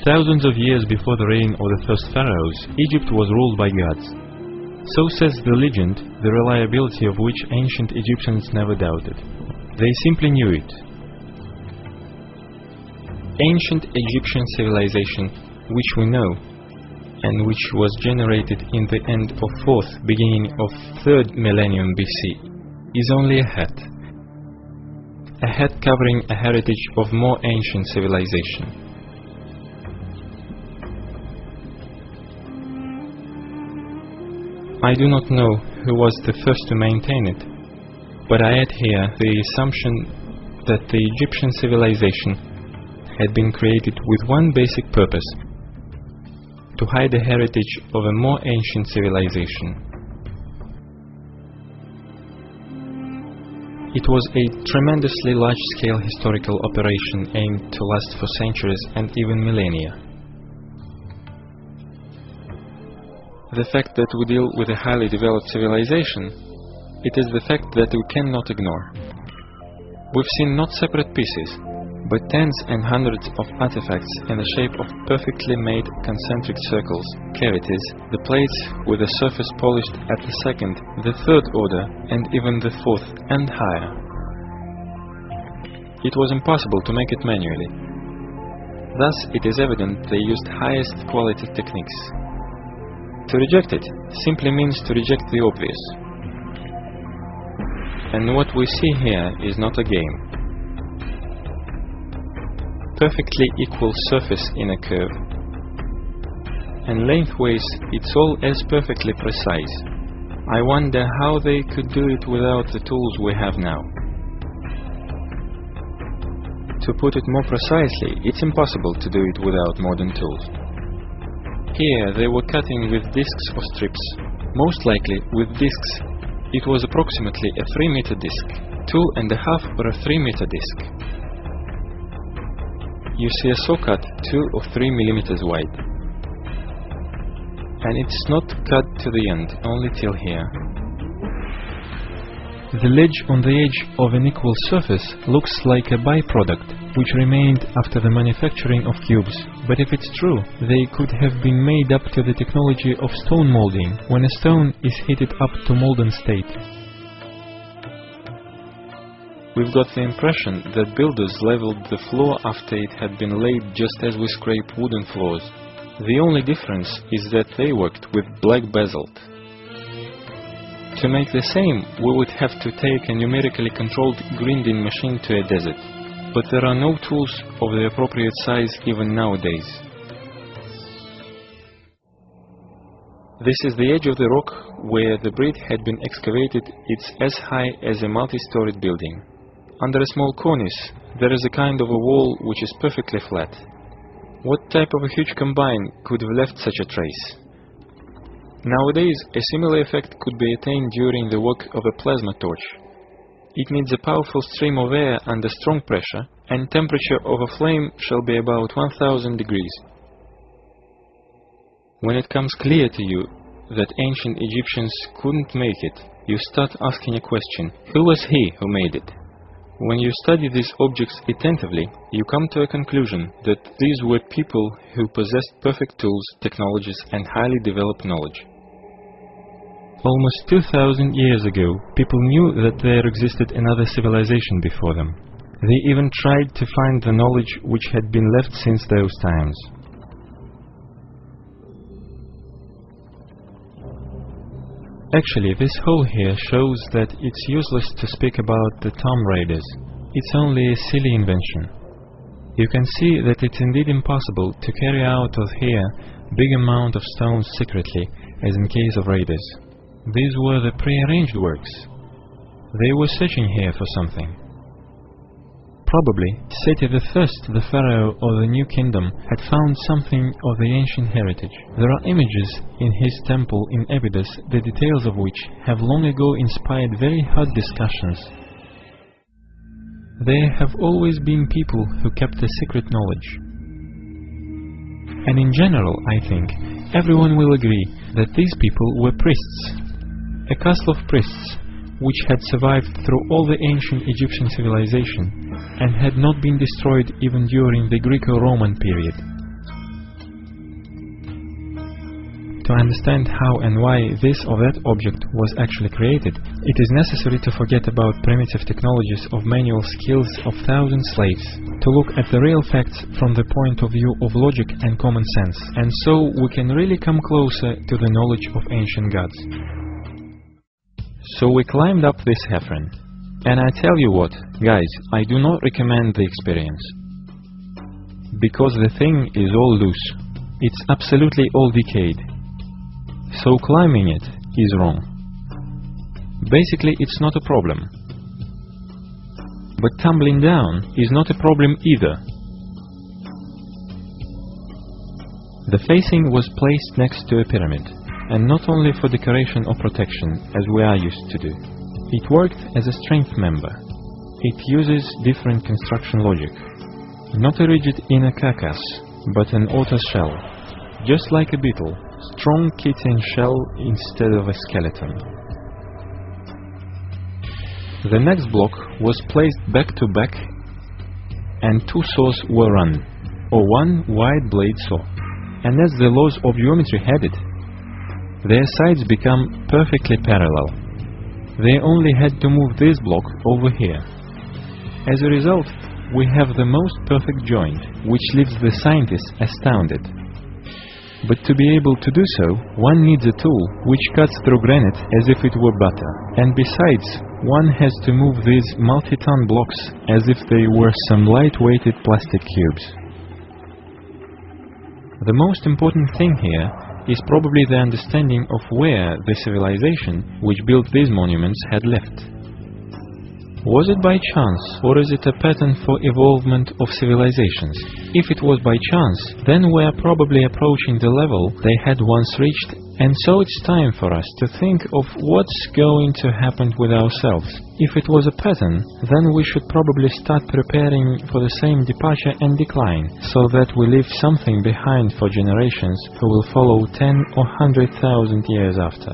Thousands of years before the reign of the first pharaohs, Egypt was ruled by gods. So says the legend, the reliability of which ancient Egyptians never doubted. They simply knew it. Ancient Egyptian civilization, which we know, and which was generated in the end of 4th, beginning of 3rd millennium BC, is only a hat. A hat covering a heritage of more ancient civilization. I do not know who was the first to maintain it, but I add here the assumption that the Egyptian civilization had been created with one basic purpose: to hide the heritage of a more ancient civilization. It was a tremendously large-scale historical operation aimed to last for centuries and even millennia. The fact that we deal with a highly developed civilization, it is the fact that we cannot ignore. We've seen not separate pieces, but tens and hundreds of artifacts in the shape of perfectly made concentric circles, cavities, the plates with the surface polished at the 2nd, the 3rd order, and even the 4th and higher. It was impossible to make it manually. Thus, it is evident they used highest quality techniques. To reject it simply means to reject the obvious. And what we see here is not a game. Perfectly equal surface in a curve. And lengthways it's all as perfectly precise. I wonder how they could do it without the tools we have now. To put it more precisely, it's impossible to do it without modern tools. Here they were cutting with discs or strips, most likely with discs. It was approximately a 3-meter disc, 2.5 or a 3-meter disc. You see a saw cut 2 or 3 millimeters wide. And it's not cut to the end, only till here. The ledge on the edge of an equal surface looks like a byproduct which remained after the manufacturing of cubes. But if it's true, they could have been made up to the technology of stone molding, when a stone is heated up to molten state. We've got the impression that builders leveled the floor after it had been laid, just as we scrape wooden floors. The only difference is that they worked with black basalt. To make the same, we would have to take a numerically controlled grinding machine to a desert. But there are no tools of the appropriate size even nowadays. This is the edge of the rock where the bridge had been excavated. It's as high as a multi-storied building. Under a small cornice, there is a kind of a wall which is perfectly flat. What type of a huge combine could have left such a trace? Nowadays, a similar effect could be attained during the work of a plasma torch. It needs a powerful stream of air under strong pressure, and temperature of a flame shall be about 1000 degrees. When it comes clear to you that ancient Egyptians couldn't make it, you start asking a question: who was he who made it? When you study these objects attentively, you come to a conclusion that these were people who possessed perfect tools, technologies, and highly developed knowledge. Almost 2000 years ago, people knew that there existed another civilization before them. They even tried to find the knowledge which had been left since those times. Actually, this hole here shows that it's useless to speak about the Tomb Raiders. It's only a silly invention. You can see that it's indeed impossible to carry out of here big amount of stones secretly, as in case of raiders. These were the pre-arranged works. They were searching here for something. Probably, Seti I, the pharaoh of the New Kingdom, had found something of the ancient heritage. There are images in his temple in Abydos, the details of which have long ago inspired very hot discussions. There have always been people who kept a secret knowledge. And in general, I think, everyone will agree that these people were priests. A castle of priests, which had survived through all the ancient Egyptian civilization and had not been destroyed even during the Greco-Roman period. to understand how and why this or that object was actually created, it is necessary to forget about primitive technologies of manual skills of thousand slaves, to look at the real facts from the point of view of logic and common sense, and so we can really come closer to the knowledge of ancient gods. So we climbed up this Heffron, and I tell you what, guys, I do not recommend the experience. Because the thing is all loose. It's absolutely all decayed. So climbing it is wrong. Basically, it's not a problem. But tumbling down is not a problem either. The facing was placed next to a pyramid, and not only for decoration or protection, as we are used to do. It worked as a strength member. It uses different construction logic. Not a rigid inner carcass, but an outer shell. Just like a beetle, strong chitin shell instead of a skeleton. The next block was placed back to back, and two saws were run, or one wide blade saw. And as the laws of geometry had it, their sides become perfectly parallel. They only had to move this block over here. As a result, we have the most perfect joint, which leaves the scientists astounded. But to be able to do so, one needs a tool which cuts through granite as if it were butter. And besides, one has to move these multi-ton blocks as if they were some light-weighted plastic cubes. The most important thing here is probably the understanding of where the civilization which built these monuments had left. Was it by chance, or is it a pattern for evolvement of civilizations? If it was by chance, then we are probably approaching the level they had once reached, and so it's time for us to think of what's going to happen with ourselves. If it was a pattern, then we should probably start preparing for the same departure and decline, so that we leave something behind for generations who will follow 10 or 100,000 years after.